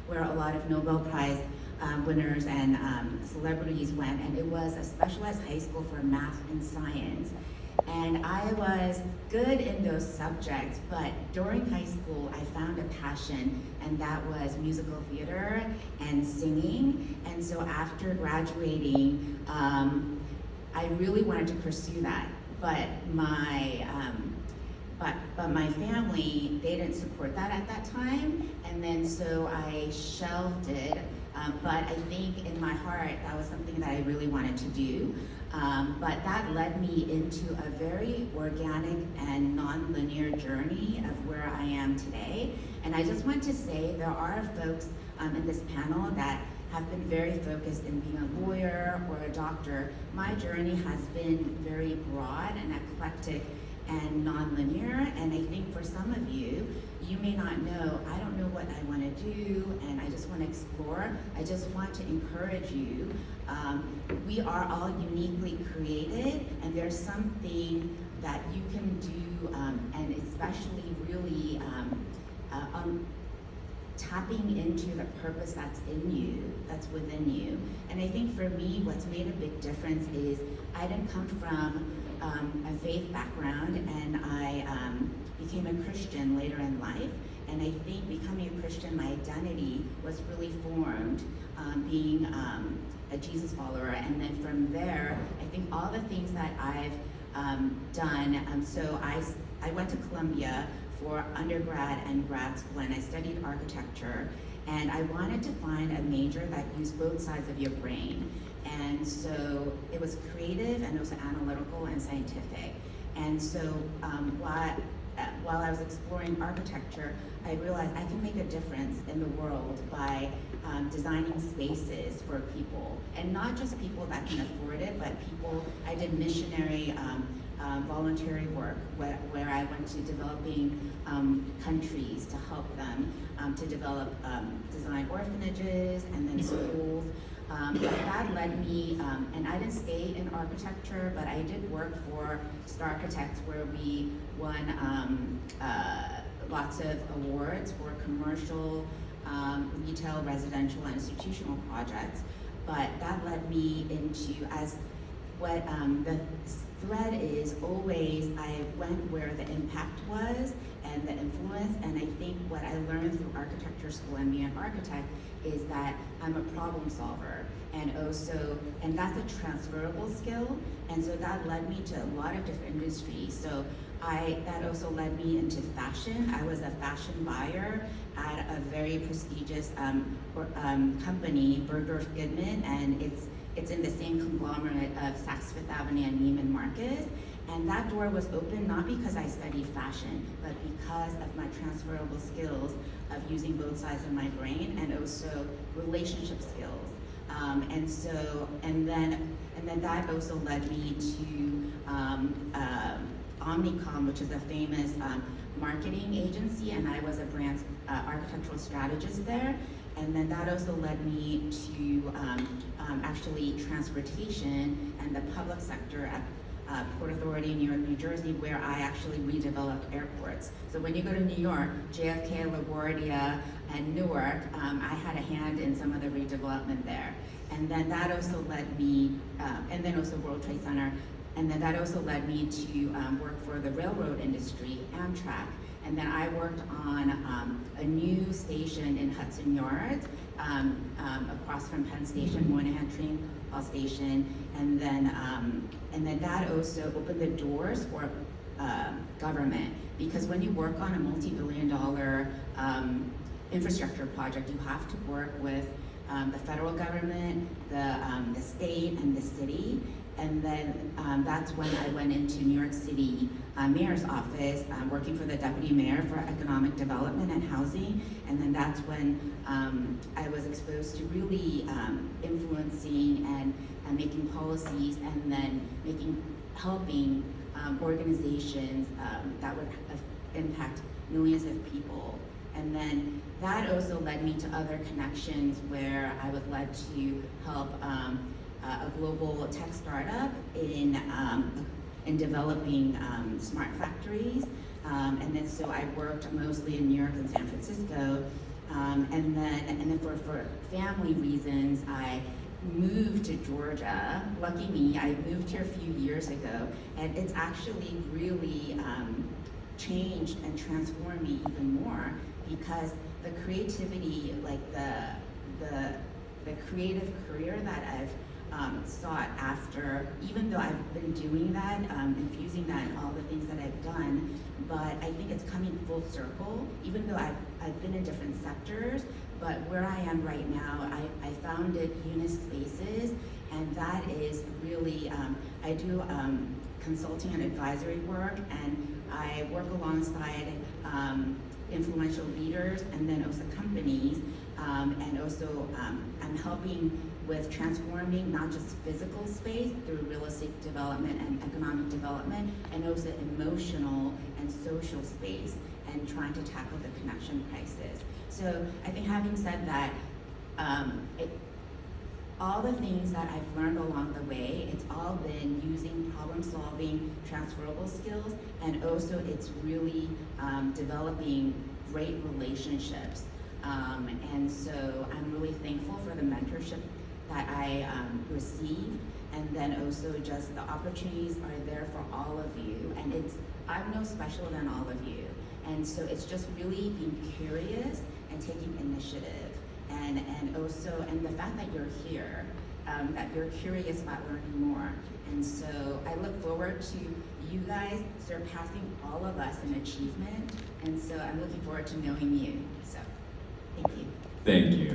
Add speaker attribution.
Speaker 1: where a lot of Nobel Prize winners and celebrities went, and it was a specialized high school for math and science. And I was good in those subjects, but during high school, I found a passion, and that was musical theater and singing. And so after graduating, I really wanted to pursue that, but my family, they didn't support that at that time, and then so I shelved it. But I think in my heart, that was something that I really wanted to do. But that led me into a very organic and non-linear journey of where I am today. And I just want to say there are folks in this panel that have been very focused in being a lawyer or a doctor. My journey has been very broad and eclectic and non-linear, and I think for some of you, you may not know, I don't know what I want to do, and I just want to explore. I just want to encourage you. We are all uniquely created, and there's something that you can do, and especially really tapping into the purpose that's in you, that's within you. And I think for me, what's made a big difference is I didn't come from a faith background, and I became a Christian later in life. And I think becoming a Christian, my identity was really formed being a Jesus follower. And then from there, I think all the things that I've done, so I went to Columbia for undergrad and grad school, and I studied architecture, and I wanted to find a major that used both sides of your brain. And so it was creative and also analytical and scientific. And so while I was exploring architecture, I realized I can make a difference in the world by designing spaces for people, and not just people that can afford it, but people. I did missionary voluntary work where I went to developing countries to help them to develop design orphanages and then schools. But that led me, and I didn't stay in architecture, but I did work for Star Architects, where we won lots of awards for commercial, retail, residential, and institutional projects. But that led me into, as what the thread is always, I went where the impact was and the influence, and I think what I learned through architecture school and being an architect is that I'm a problem solver, and that's a transferable skill, and so that led me to a lot of different industries. So that also led me into fashion. I was a fashion buyer at a very prestigious company, Bergdorf Goodman, and it's in the same conglomerate of Saks Fifth Avenue and Neiman Marcus. And that door was open not because I studied fashion, but because of my transferable skills of using both sides of my brain, and also relationship skills. And then that also led me to Omnicom, which is a famous marketing agency, and I was a brand architectural strategist there. And then that also led me to actually transportation and the public sector at Port Authority in New York, New Jersey, where I actually redeveloped airports. So when you go to New York, JFK, LaGuardia, and Newark, I had a hand in some of the redevelopment there. And then that also led me, and then also World Trade Center, and then that also led me to work for the railroad industry, Amtrak. And then I worked on a new station in Hudson Yards, across from Penn Station, Moynihan Train Station, and then that also opened the doors for government, because when you work on a multi-billion-dollar infrastructure project, you have to work with the federal government, the state, and the city. And then that's when I went into New York City Mayor's office, working for the Deputy Mayor for Economic Development and Housing. And then that's when I was exposed to really influencing and making policies, and then helping organizations that would impact millions of people. And then that also led me to other connections where I was led to help a global tech startup in developing smart factories. And then so I worked mostly in New York and San Francisco. And then for family reasons, I moved to Georgia. Lucky me, I moved here a few years ago, and it's actually really changed and transformed me even more because the creativity, like the creative career that I've sought after, even though I've been doing that, infusing that in all the things that I've done, but I think it's coming full circle, even though I've been in different sectors, but where I am right now, I founded Eunice Spaces, and that is really, I do consulting and advisory work, and I work alongside influential leaders and then also companies, and also I'm helping with transforming not just physical space through real estate development and economic development, and also emotional and social space, and trying to tackle the connection crisis. So I think having said that, all the things that I've learned along the way, it's all been using problem solving, transferable skills, and also it's really developing great relationships. And so I'm really thankful for the mentorship that I received, and then also just the opportunities are there for all of you, and I'm no special than all of you. And so it's just really being curious and taking initiative, and also, and the fact that you're here, that you're curious about learning more. And so I look forward to you guys surpassing all of us in achievement, and so I'm looking forward to knowing you. So, thank you.
Speaker 2: Thank you.